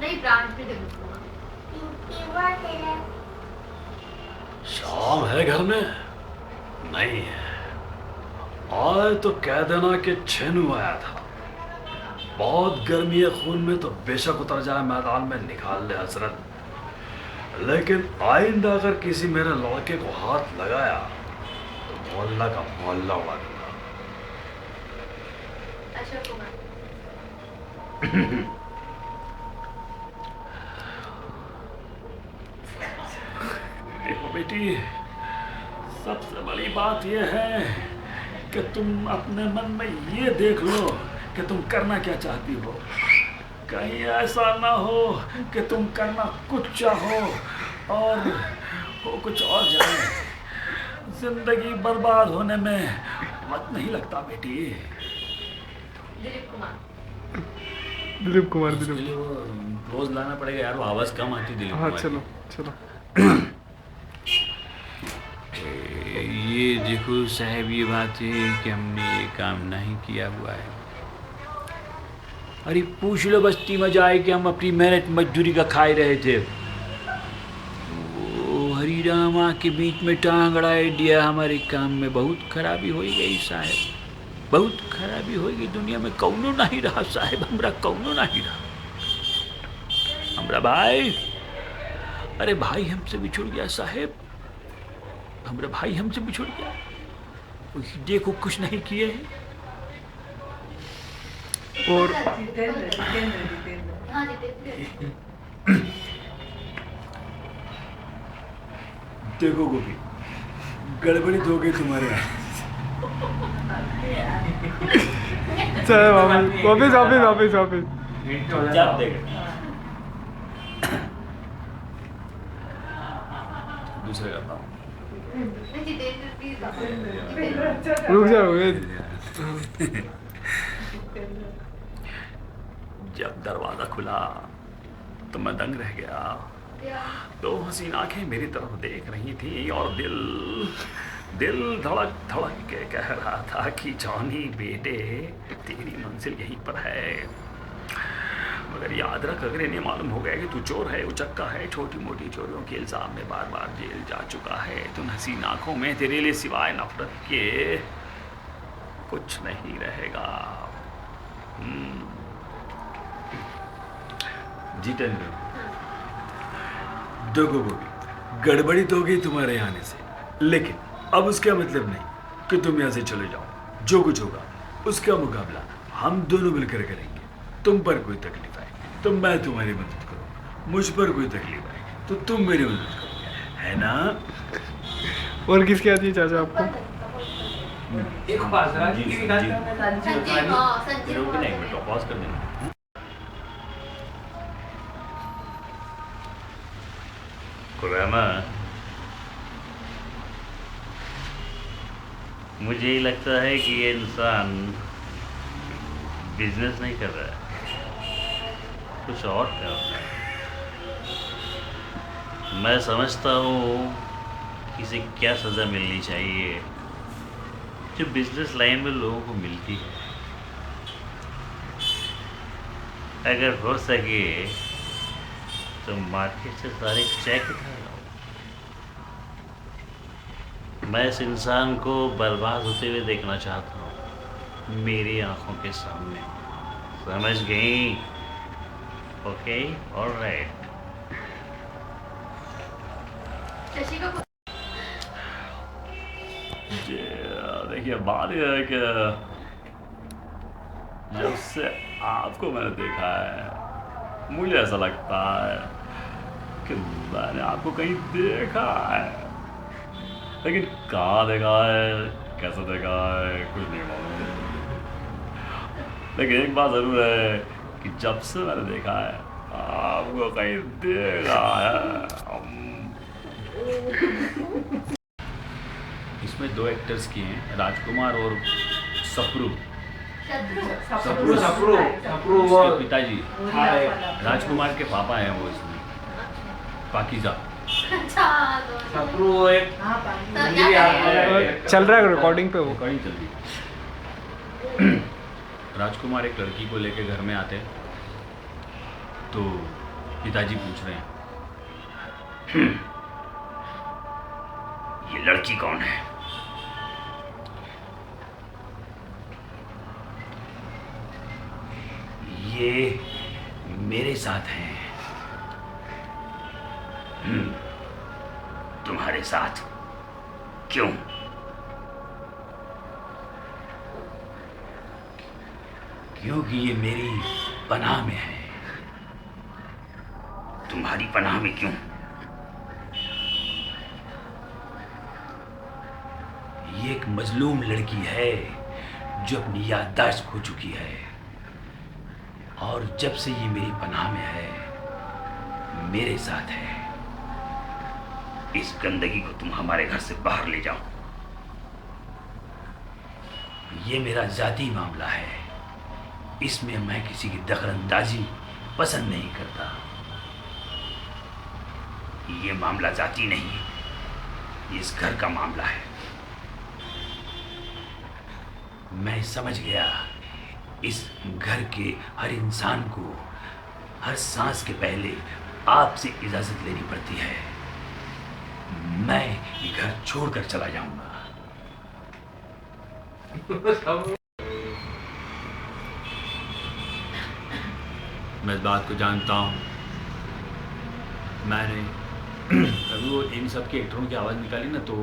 नहीं ब्रांच पे देखो। शाम है घर में? नहीं है। आए तो कह देना कि छेनू आया था। बहुत गर्मी है खून में तो बेशक उतर जाए मैदान में निकाल ले हसरत, लेकिन आइंदा अगर किसी मेरे लड़के को हाथ लगाया तो मोहल्ला का मोहल्ला उड़ा दूंगा। अशोक कुमार। देखो बेटी, सबसे बड़ी बात यह है कि तुम अपने मन में ये देख लो कि तुम करना क्या चाहती हो। कहीं ऐसा ना हो कि तुम करना कुछ चाहो और वो कुछ और जाए। जिंदगी बर्बाद होने में वक्त नहीं लगता बेटी। दिलीप कुमार। दिलीप कुमार। उसके दिलीप लिए वो रोज लाना पड़ेगा यार, वो आवाज़ कम आती दिलीप हाँ कुमार चलो की। चलो। ये देखो साहब, ये बात है कि हमने ये काम नहीं किया हुआ है। अरे पूछ लो बस्ती में जाए कि हम अपनी मेहनत मजदूरी का खाए रहे थे। वो हरी रामा के बीच में टांग अड़ाई दिया हमारे काम में। बहुत खराबी हो गई साहब, बहुत खराबी हो गई। दुनिया में कौनो नहीं रहा साहब, हमरा कौनो नहीं रहा। हमरा भाई, अरे भाई हमसे बिछुड़ गया साहब, हमरा भाई हमसे बिछुड़ गया। देखो कुछ नहीं किए हैं। और जितेंद्र। हाँ जितेंद्र। देखो गोपी, गड़बड़ी हो गई तुम्हारे यहाँ। चलो वापस वापस वापस वापस वापस। चुपचाप देख। दूसरे करता हूँ। नहीं जितेंद्र प्लीज। रुक जाओ ये। जब दरवाजा खुला तो मैं दंग रह गया। दो हसीन आंखें मेरी तरफ देख रही थी और दिल धड़क धड़क के कह रहा था कि जॉनी बेटे, तेरी मंजिल यहीं पर है। मगर याद रख, अगर इन्हें मालूम हो गया कि तू चोर है, उचक्का है, छोटी मोटी चोरियों के इल्जाम में बार बार जेल जा चुका है, तो हसीन आंखों में तेरे लिए सिवाय नफरत के कुछ नहीं रहेगा। जितेंद्र, देखो गोभी, गड़बड़ी तो हो गई तुम्हारे आने से, लेकिन अब उसका मतलब नहीं कि तुम यहाँ से चले जाओ। जो कुछ होगा उसका मुकाबला हम दोनों मिलकर करेंगे। तुम पर कोई तकलीफ आए तो मैं तुम्हारी मदद करूँगा, मुझ पर कोई तकलीफ आए तो तुम मेरी मदद करोगे, है ना? और किसकी आती है चाचा आपको? एक बात जरा जी संजीव। हाँ संजीव रुक कुमार। नहीं, एक मिनट पॉज कर देना। खुराना, मुझे ही लगता है कि ये इंसान बिजनेस नहीं कर रहा है, कुछ और कर रहा है। मैं समझता हूँ कि इसे क्या सज़ा मिलनी चाहिए जो बिजनेस लाइन में लोगों को मिलती है। अगर हो सके तो मार्केट से सारे चेक उठा लाओ। मैं इस इंसान को बर्बाद होते हुए देखना चाहता हूँ मेरी आंखों के सामने। समझ गई? Okay, alright. शशि का देखिए, बात यह है कि जब से आपको मैंने देखा है, मुझे ऐसा लगता है कि मैंने आपको कहीं देखा है, लेकिन कहाँ देखा है, कैसे देखा है, कुछ नहीं मालूम। लेकिन एक बात ज़रूर है कि जब से मैंने देखा है, आपको कहीं देखा है। इसमें दो एक्टर्स किए हैं, राजकुमार और सप्रू। सप्रू। सप्रू उसके पिताजी राजकुमार के पापा हैं वो इसमें, पाकीज़ा। अच्छा तो सप्रू एक चल रहा है रिकॉर्डिंग पे वो। रिकॉर्डिंग चल रही है। राजकुमार एक लड़की को लेके घर में आते हैं, तो पिताजी पूछ रहे हैं। ये लड़की कौन है? ये मेरे साथ हैं। तुम्हारे साथ? क्यों? क्योंकि ये मेरी पनाह में है। तुम्हारी पनाह में क्यों? ये एक मजलूम लड़की है जो अपनी याददाश्त खो चुकी है, और जब से ये मेरी पनाह में है, मेरे साथ है। इस गंदगी को तुम हमारे घर से बाहर ले जाओ। ये मेरा जाती मामला है, इसमें मैं किसी की दखलंदाजी पसंद नहीं करता। ये मामला जाती नहीं, ये इस घर का मामला है। मैं समझ गया, इस घर के हर इंसान को हर सांस के पहले आपसे इजाजत लेनी पड़ती है। मैं ये घर छोड़कर चला जाऊंगा। मैं इस बात को जानता हूँ। मैंने अभी वो इन सब के एक्टरों की आवाज़ निकाली ना, तो